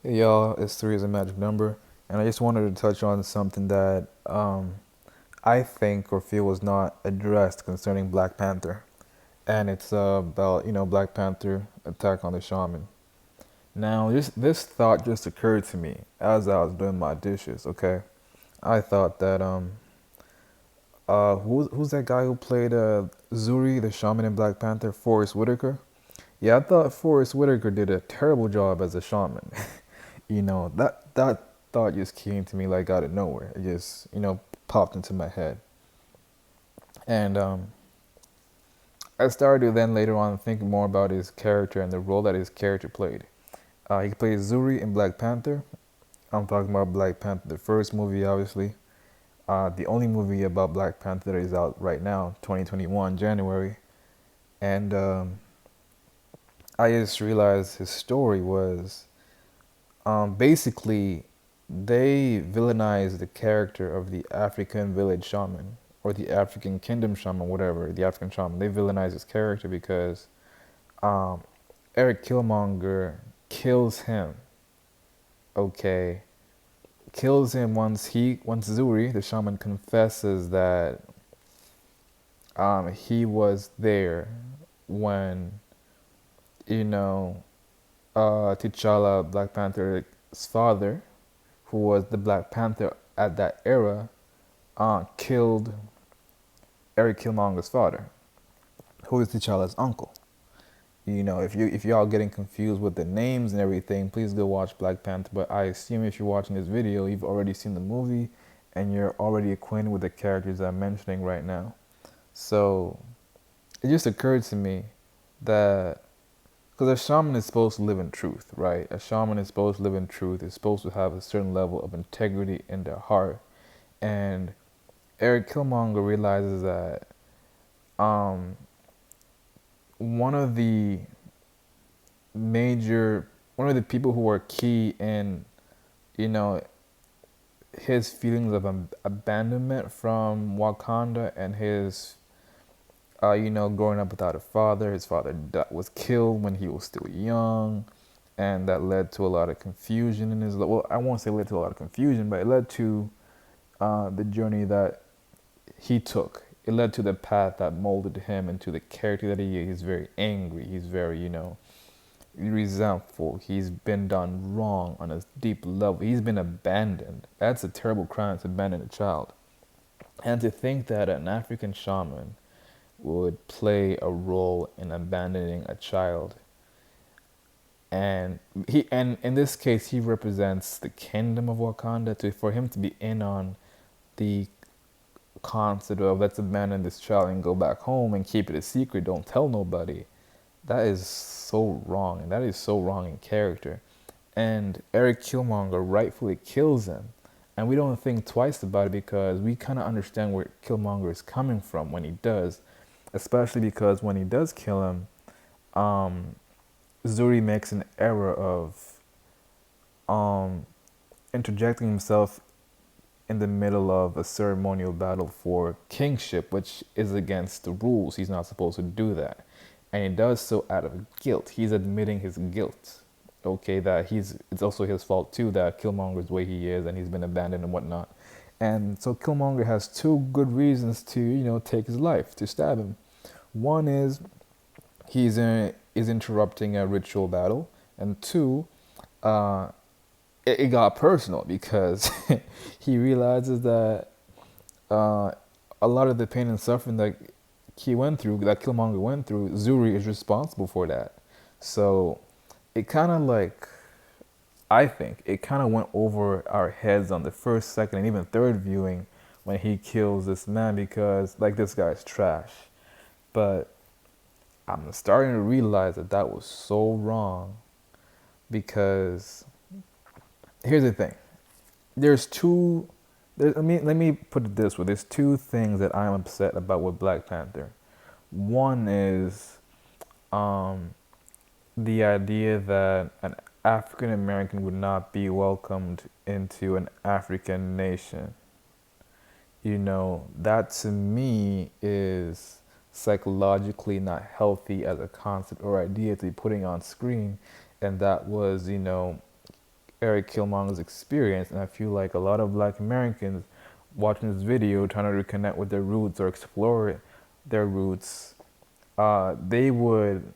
Hey y'all, it's three is a magic number, and I just wanted to touch on something that I think or feel was not addressed concerning Black Panther, and it's about Black Panther attack on the shaman. Now, this thought just occurred to me as I was doing my dishes. Okay, I thought that who's that guy who played Zuri the shaman in Black Panther, Forrest Whitaker? Yeah, I thought Forrest Whitaker did a terrible job as a shaman. That thought just came to me like out of nowhere. It just popped into my head, and I started to then later on think more about his character and the role that his character played. He played Zuri in Black Panther. I'm talking about Black Panther, the first movie, obviously. The only movie about Black Panther that is out right now, 2021 January, and I just realized his story was basically, they villainized the character of the African village shaman or the African kingdom shaman, whatever, the African shaman. They villainized his character because um, Eric Killmonger kills him. Okay, kills him once Zuri, the shaman, confesses that he was there when you know T'Challa, Black Panther's father, who was the Black Panther at that era, killed Eric Killmonger's father, who is T'Challa's uncle. If y'all getting confused with the names and everything, please go watch Black Panther. But I assume if you're watching this video, you've already seen the movie and you're already acquainted with the characters I'm mentioning right now. So it just occurred to me that because a shaman is supposed to live in truth, right? A shaman is supposed to live in truth. Is supposed to have a certain level of integrity in their heart. And Eric Killmonger realizes that um, one of the major, one of the people who were key in, you know, his feelings of abandonment from Wakanda and his, growing up without a father. His father was killed when he was still young, and that led to a lot of confusion in his. Well, I won't say led to a lot of confusion, but it led to the journey that he took. It led to the path that molded him into the character that he is. He's very angry. He's very, resentful. He's been done wrong on a deep level. He's been abandoned. That's a terrible crime to abandon a child. And to think that an African shaman would play a role in abandoning a child, and in this case he represents the kingdom of Wakanda. For him to be in on the concept of let's abandon this child and go back home and keep it a secret, don't tell nobody, that is so wrong, and that is so wrong in character. And Eric Killmonger rightfully kills him, and we don't think twice about it because we kind of understand where Killmonger is coming from when he does, especially because when he does kill him, um, Zuri makes an error of um, interjecting himself in the middle of a ceremonial battle for kingship, which is against the rules. He's not supposed to do that. And he does so out of guilt. He's admitting his guilt. Okay, that it's also his fault too that Killmonger's the way he is and he's been abandoned and whatnot. And so Killmonger has two good reasons to, take his life, to stab him. One is interrupting a ritual battle, and two, uh, it got personal because he realizes that uh, a lot of the pain and suffering that he went through, that Killmonger went through, Zuri is responsible for that. So it kind of like, I think, it kind of went over our heads on the first, second, and even third viewing when he kills this man because, like, this guy's trash. But I'm starting to realize that that was so wrong because here's the thing. There's two. Let me put it this way. There's two things that I'm upset about with Black Panther. One is um, the idea that an African American would not be welcomed into an African nation. That to me is psychologically not healthy as a concept or idea to be putting on screen. And that was, Eric Killmonger's experience, and I feel like a lot of Black Americans watching this video, trying to reconnect with their roots or explore their roots, they would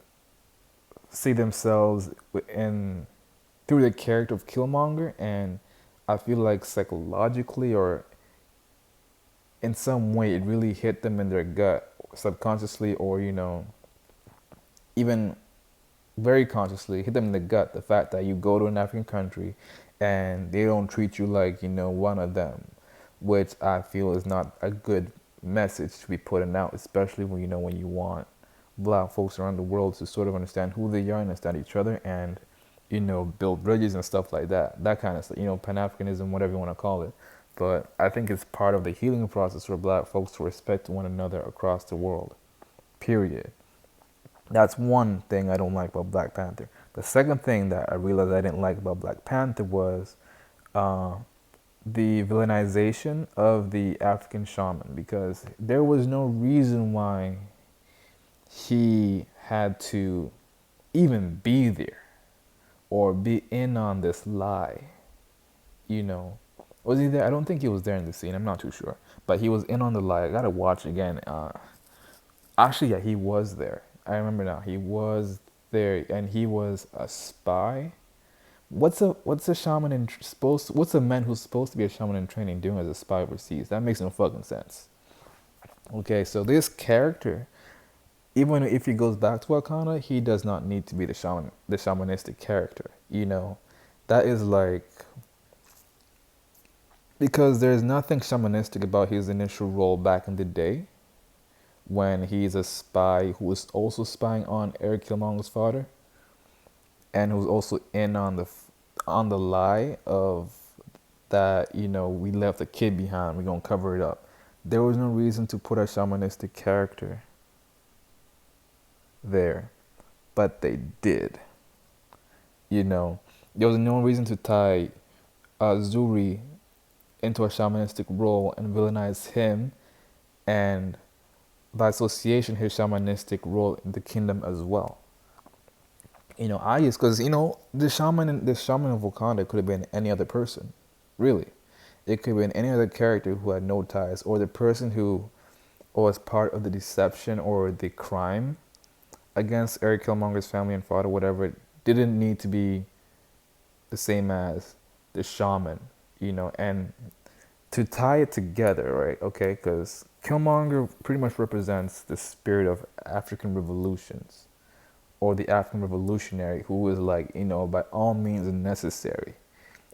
see themselves in through the character of Killmonger, and I feel like psychologically or in some way it really hit them in their gut, subconsciously or even very consciously hit them in the gut. The fact that you go to an African country and they don't treat you like one of them, which I feel is not a good message to be putting out, especially when you want Black folks around the world to sort of understand who they are, understand each other, and build bridges and stuff like that. That kind of stuff, Pan Africanism, whatever you want to call it. But I think it's part of the healing process for Black folks to respect one another across the world. Period. That's one thing I don't like about Black Panther. The second thing that I realized I didn't like about Black Panther was uh, the villainization of the African shaman, because there was no reason why he had to even be there or be in on this lie. You know, was he there? I don't think he was there in the scene. I'm not too sure, but he was in on the lie. I gotta watch again. Actually, yeah, he was there. I remember now. He was there, and he was a spy. What's a shaman in supposed? What's a man who's supposed to be a shaman in training doing as a spy overseas? That makes no fucking sense. Okay, so this character, even if he goes back to Wakanda, he does not need to be the shamanistic character. That is like, because there's nothing shamanistic about his initial role back in the day when he's a spy who was also spying on Eric Killmonger's father, and who's also in on the lie of that we left a kid behind, we're gonna cover it up. There was no reason to put a shamanistic character there, but they did. There was no reason to tie Zuri into a shamanistic role and villainize him, and by association his shamanistic role in the kingdom as well. I just, because the shaman of Wakanda could have been any other person, really. It could have been any other character who had no ties, or the person who was part of the deception or the crime against Eric Killmonger's family and father, whatever. It didn't need to be the same as the shaman, and to tie it together, right? Okay, because Killmonger pretty much represents the spirit of African revolutions, or the African revolutionary who is like, by all means necessary.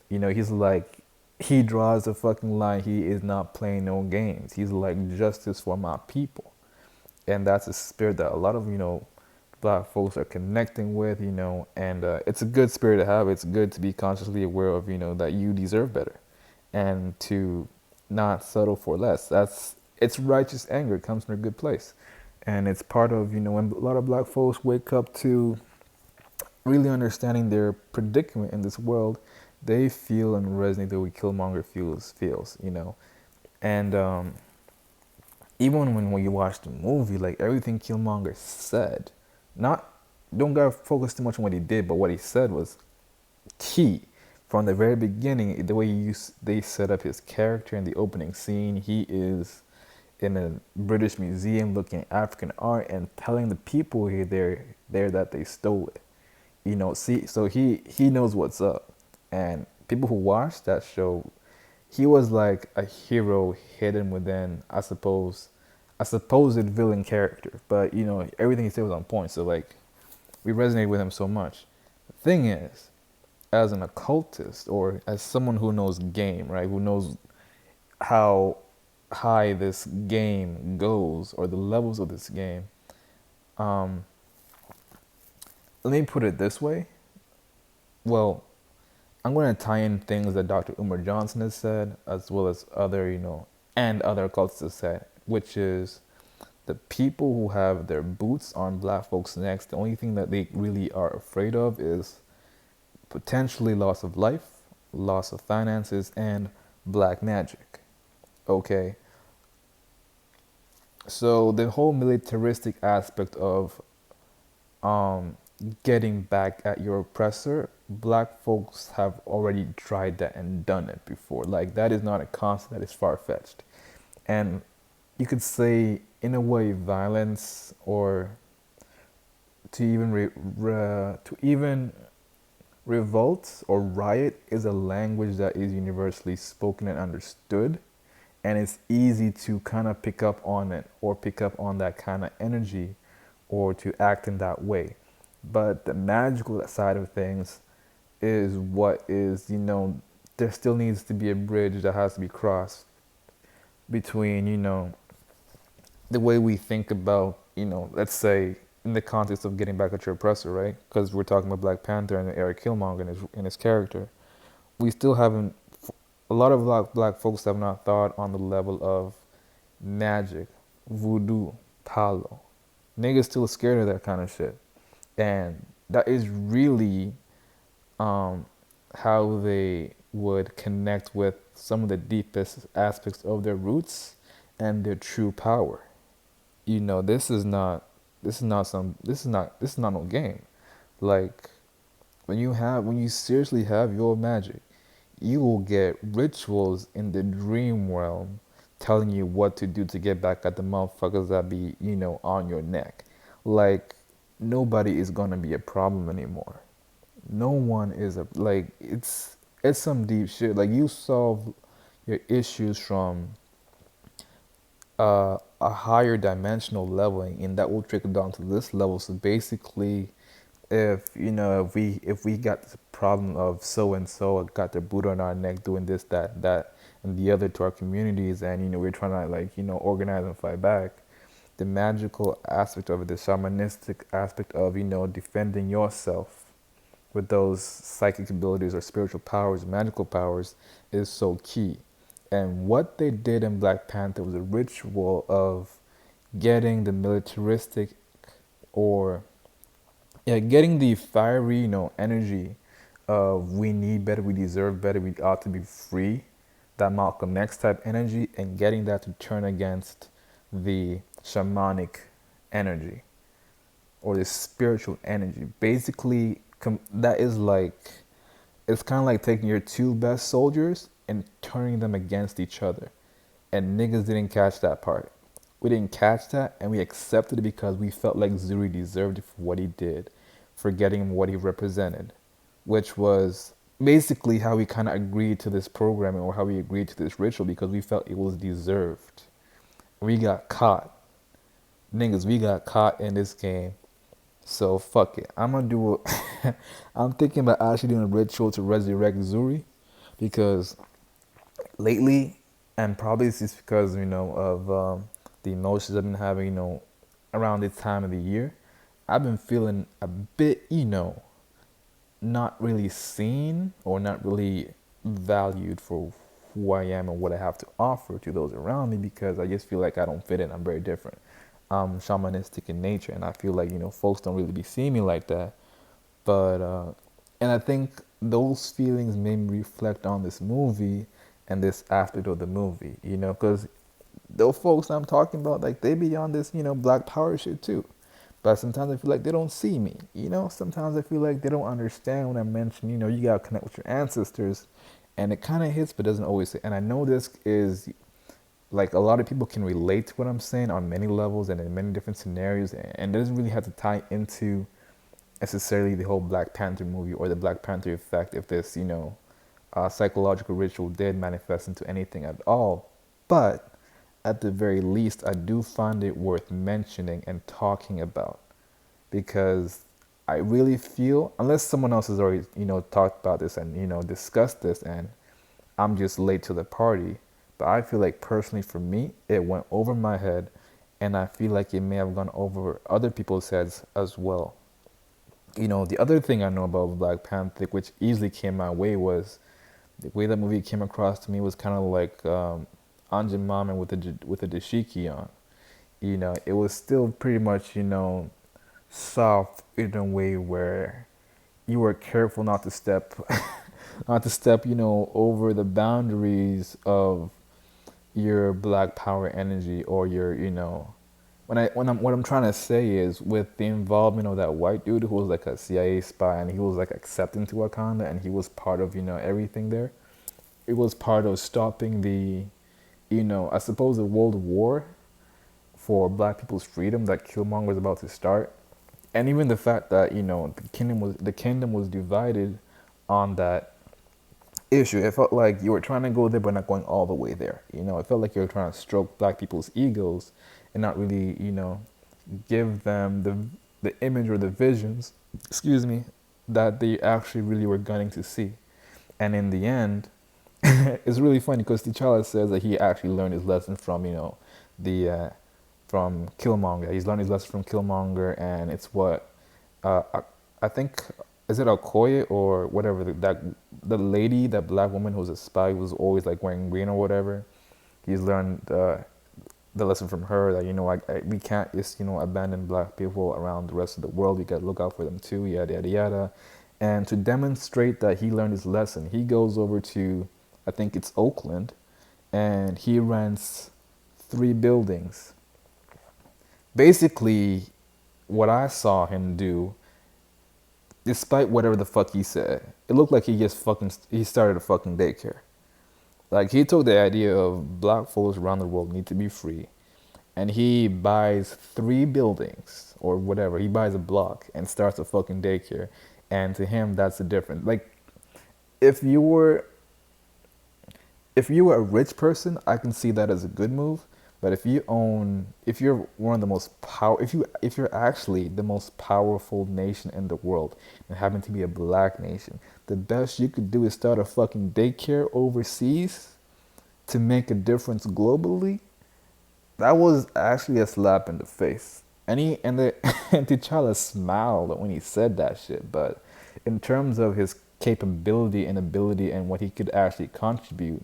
He's like, he draws the fucking line. He is not playing no games. He's like, justice for my people. And that's a spirit that a lot of, Black folks are connecting with, and it's a good spirit to have. It's good to be consciously aware of, that you deserve better, and to not settle for less. It's righteous anger. It comes from a good place. And it's part of, when a lot of Black folks wake up to really understanding their predicament in this world, they feel and resonate the way Killmonger feels. And even when you watch the movie, like everything Killmonger said, not don't gotta focus too much on what he did, but what he said was key from the very beginning. The way they set up his character in the opening scene, he is in a British museum looking at African art and telling the people there that they stole it. So he knows what's up, and people who watch that show, he was like a hero hidden within, I suppose, a supposed villain character. But everything he said was on point. So like, we resonated with him so much. The thing is, as an occultist or as someone who knows game, right, who knows how high this game goes or the levels of this game, let me put it this way. Well, I'm going to tie in things that Dr. Umar Johnson has said, as well as other, and other occultists have said, which is the people who have their boots on Black folks' necks, the only thing that they really are afraid of is potentially loss of life, loss of finances, and black magic. Okay? So the whole militaristic aspect of getting back at your oppressor black folks have already tried that and done it before. Like that is not a concept that is far fetched. And you could say, in a way, violence or to even revolt or riot is a language that is universally spoken and understood, and it's easy to kind of pick up on it or pick up on that kind of energy or to act in that way. But the magical side of things is what is, there still needs to be a bridge that has to be crossed between, the way we think about, let's say, in the context of getting back at your oppressor, right? Because we're talking about Black Panther and Eric Killmonger and his character. We still haven't, a lot of black folks have not thought on the level of magic, voodoo, palo. Niggas still scared of that kind of shit. And that is really um, how they would connect with some of the deepest aspects of their roots and their true power. This is not no game. Like when you seriously have your magic, you will get rituals in the dream realm telling you what to do to get back at the motherfuckers that be, on your neck. Like nobody is gonna be a problem anymore. No one is a like it's some deep shit. Like you solve your issues from a higher dimensional leveling, and that will trickle down to this level. So basically, if we got the problem of so and so got their boot on our neck doing this, that, and the other to our communities, and we're trying to like organize and fight back. The magical aspect of it, the shamanistic aspect of defending yourself with those psychic abilities or spiritual powers, magical powers, is so key. And what they did in Black Panther was a ritual of getting the militaristic or getting the fiery, energy of we need better, we deserve better, we ought to be free, that Malcolm X type energy, and getting that to turn against the shamanic energy or the spiritual energy. Basically, that is like, it's kind of like taking your two best soldiers and turning them against each other. And niggas didn't catch that part. We didn't catch that, and we accepted it because we felt like Zuri deserved it for what he did, for getting what he represented, which was basically how we kind of agreed to this programming or how we agreed to this ritual because we felt it was deserved. We got caught. Niggas, we got caught in this game. So fuck it. I'm gonna do a I'm thinking about actually doing a ritual to resurrect Zuri because lately, and probably it's just because of the emotions I've been having, around this time of the year, I've been feeling a bit, not really seen or not really valued for who I am and what I have to offer to those around me because I just feel like I don't fit in. I'm very different. I'm shamanistic in nature, and I feel like folks don't really be seeing me like that. But and I think those feelings made me reflect on this movie and this aspect of the movie, because those folks I'm talking about, like they be on this, black power shit too. But sometimes I feel like they don't see me, Sometimes I feel like they don't understand when I mention, you gotta connect with your ancestors, and it kind of hits, but doesn't always. And I know this is like a lot of people can relate to what I'm saying on many levels and in many different scenarios, and it doesn't really have to tie into necessarily the whole Black Panther movie or the Black Panther effect if this, psychological ritual did manifest into anything at all. But at the very least, I do find it worth mentioning and talking about because I really feel, unless someone else has already, talked about this and, discussed this, and I'm just late to the party, but I feel like personally for me, it went over my head, and I feel like it may have gone over other people's heads as well. The other thing I know about Black Panther, which easily came my way, was the way that movie came across to me was kind of like Anja Maman with a dashiki on. It was still pretty much soft in a way where you were careful not to step, not to step over the boundaries of your Black power energy or your what I'm trying to say is with the involvement of that white dude who was like a CIA spy and he was like accepting to Wakanda and he was part of everything there. It was part of stopping the I suppose the world war for black people's freedom that Killmonger was about to start. And even the fact that the kingdom was divided on that issue. It felt like you were trying to go there but not going all the way there. It felt like you were trying to stroke black people's egos and not really, give them the image or the visions, excuse me, that they actually really were gunning to see. And in the end, it's really funny because T'Challa says that he actually learned his lesson from, the from Killmonger. He's learned his lesson from Killmonger, and it's what I think is it Okoye or whatever that the lady, that black woman who was a spy, who was always like wearing green or whatever. He's learned the lesson from her that we can't just abandon black people around the rest of the world. We got to look out for them too. Yada yada yada. And to demonstrate that he learned his lesson, he goes over to, I think it's Oakland, and he rents 3 buildings. Basically, what I saw him do, despite whatever the fuck he said, it looked like he started a fucking daycare. Like he took the idea of black folks around the world need to be free, and he buys 3 buildings or whatever. He buys a block and starts a fucking daycare, and to him that's the difference. Like if you were if you were a rich person, I can see that as a good move. But if you're one of the most if you're actually the most powerful nation in the world and happen to be a black nation, the best you could do is start a fucking daycare overseas to make a difference globally. That was actually a slap in the face. And T'Challa smiled when he said that shit. But in terms of his capability and ability and what he could actually contribute,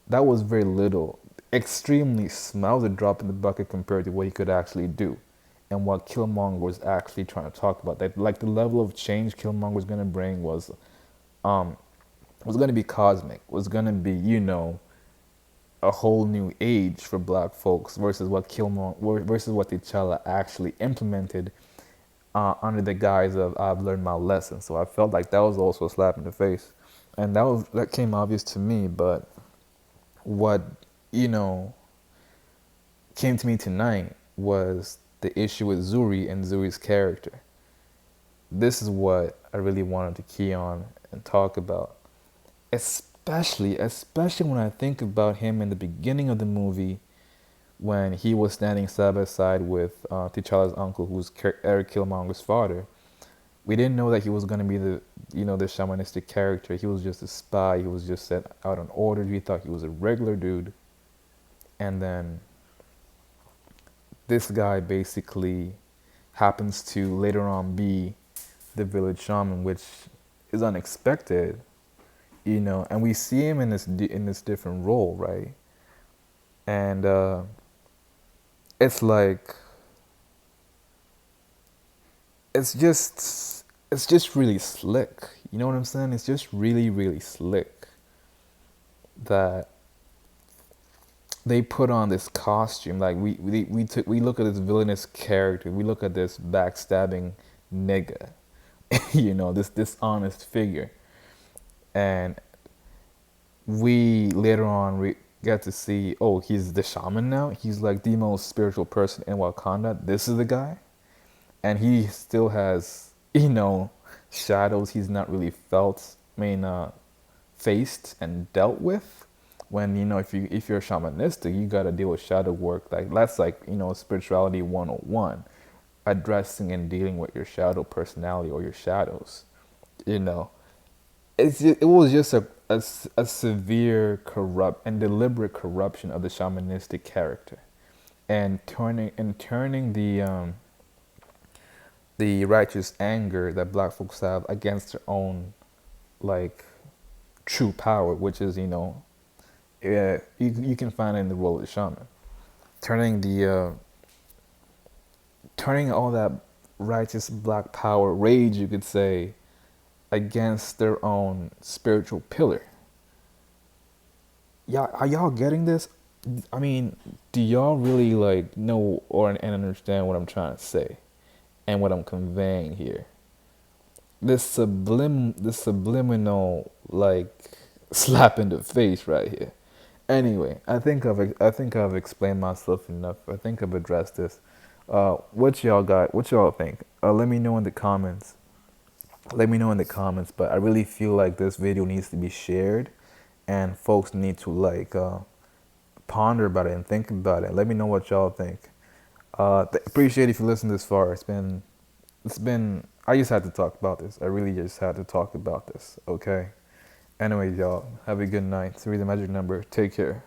that was very little. Extremely small. That was a drop in the bucket compared to what he could actually do, and what Killmonger was actually trying to talk about. That like the level of change Killmonger was gonna bring um, was gonna be cosmic. Was gonna be a whole new age for black folks versus what T'Challa actually implemented under the guise of I've learned my lesson. So I felt like that was also a slap in the face, and that came obvious to me. But what you know came to me tonight was the issue with Zuri and Zuri's character. This is what I really wanted to key on and talk about, especially when I think about him in the beginning of the movie when he was standing side by side with T'Challa's uncle, who's Eric Killmonger's father. We didn't know that he was going to be the shamanistic character. He was just a spy. He was just sent out on orders. We thought he was a regular dude. And then this guy basically happens to later on be the village shaman, which is unexpected, and we see him in this different role, right? And it's like it's just really slick. You know what I'm saying? It's just really really slick that they put on this costume. Like we look at this villainous character, we look at this backstabbing nigga, this dishonest figure, and we later on get to see, oh, he's the shaman now. He's like the most spiritual person in Wakanda. This is the guy, and he still has shadows he's not really felt. Faced and dealt with. When if you're shamanistic, you got to deal with shadow work. Like that's like spirituality 101, addressing and dealing with your shadow personality or your shadows. you know it was just a severe corrupt and deliberate corruption of the shamanistic character, and turning the righteous anger that black folks have against their own, like, true power, which is you can find it in the role of the shaman, turning turning all that righteous black power rage, you could say, against their own spiritual pillar. Y'all, are y'all getting this? I mean, do y'all really like know or and understand what I'm trying to say and what I'm conveying here? This subliminal like slap in the face right here. Anyway, I think I've explained myself enough. I think I've addressed this. What y'all got? What y'all think? Let me know in the comments. Let me know in the comments. But I really feel like this video needs to be shared, and folks need to like ponder about it and think about it. Let me know what y'all think. Appreciate if you listen this far. It's been. I just had to talk about this. I really just had to talk about this. Okay. Anyways, y'all have a good night. 3 the magic number. Take care.